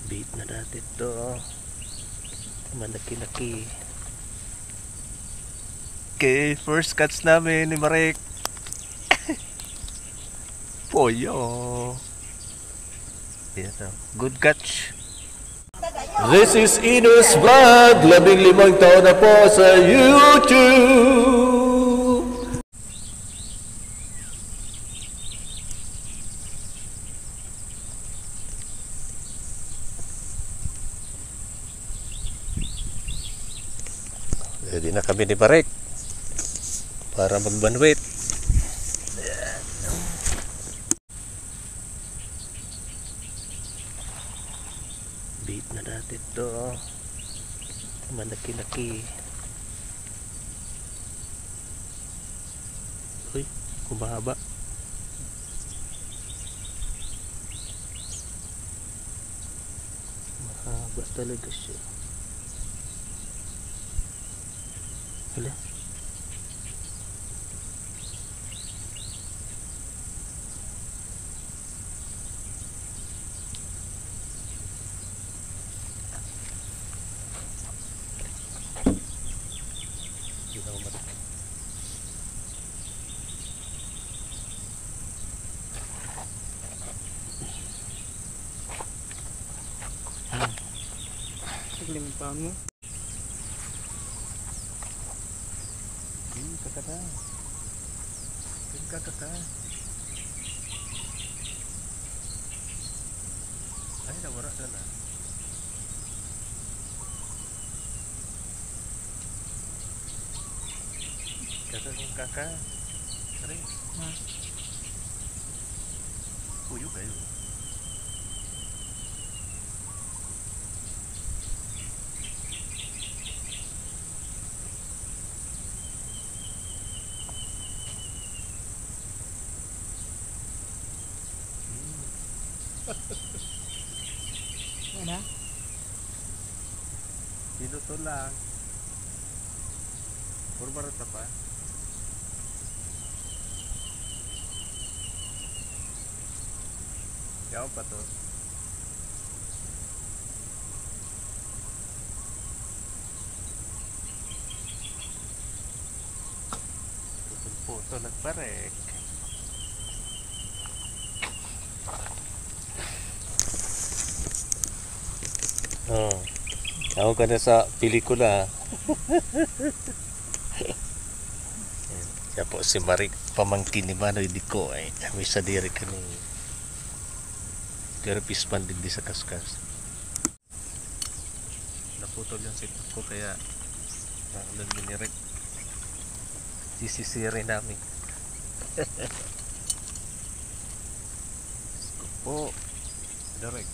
Bait na natin to. Malaki-laki. Okay, first catch namin ni Marek. Poyo. Good catch. This is Inos Vlog. 15 taon na po sa YouTube. Ready na kami ni Marek para magbanwit. Bait na natin to. Malaki-laki. Uy, kumahaba. Mahaba talaga siya. Hala. Limang pound mo. Kakata. Kakata. Ay, nawara na na. Kata ng kaka. Sering. Puyok kayo. Ano? Dito to lang. Puro ta pa. Yaw pa to. Puto nagparek. Oh, ako ka na sa pelikula. Kaya po si Marik, pamangkin ni Manoy Dico ay may sa diri ka ni therapist man din di sa kaskas. Naputol yung setup ko kaya nakalag ni Rick. Sisisirin namin. Po, direct.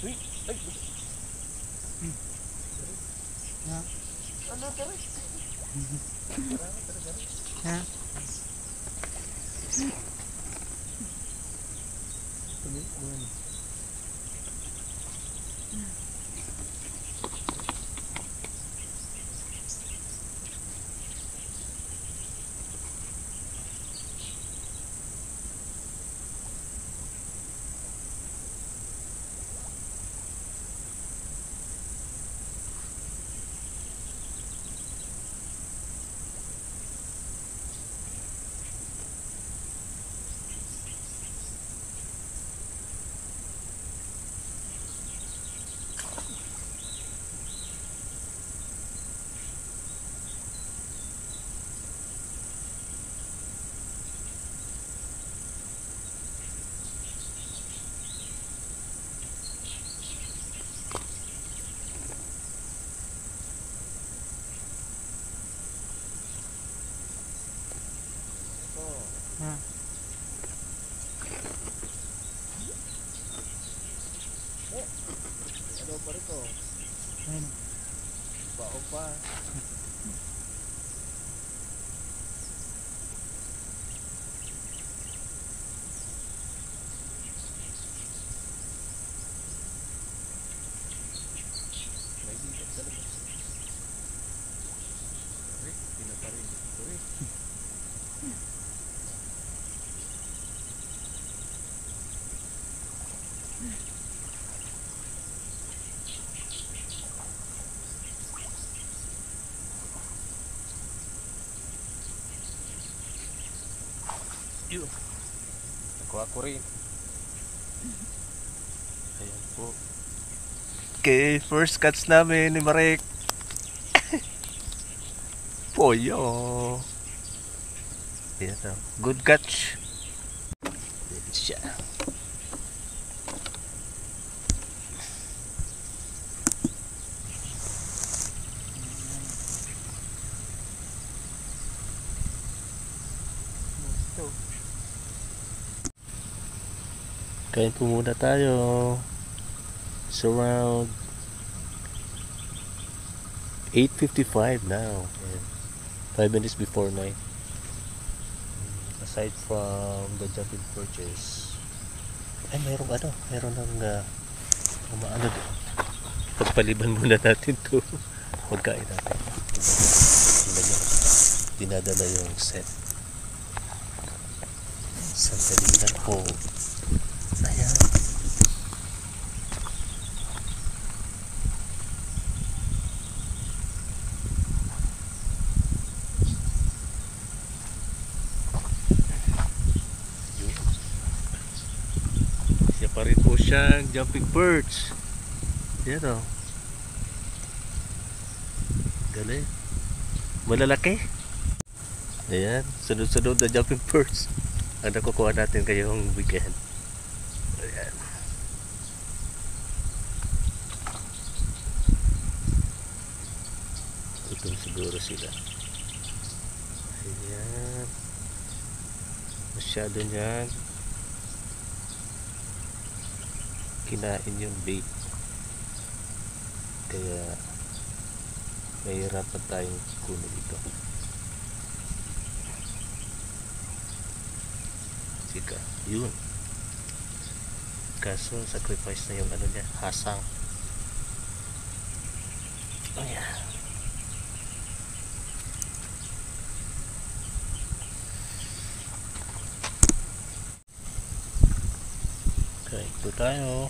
Uy, ay. Ha? Ano direct? Ha? Ha? Ano pa rito? Ayun. Baong pa. May dito talaga. Pinaparin dito eh. Yun. Nakuha ko rin. Ayan po. Okay, first catch namin ni Marek. Poyo. Ayan na. Good catch. Ayan siya. Ito. Kain po muna tayo. It's around 8:55 now. And 5 minutes before 9. Aside from the jumping purchase, ay mayroong mayroon ng umaano doon. Pagpaliban muna natin to. Pagkain natin. Dinadala yung set. Sandali lang po. Ayan. Siya pa rin po siyang jumping perch. Yan o. Galing. Malalaki. Ayan. Sunod-sunod na jumping perch ang nakukuha natin ngayong weekend. Ayan. Gutom siguro sila. Ayan. Masyado niyang kinain yung bait. Kaya mahirapan tayong kunin ito. Sika, yun. Kaso sacrifice na yung niya, hasang. Ayan. Okay, ito tayo.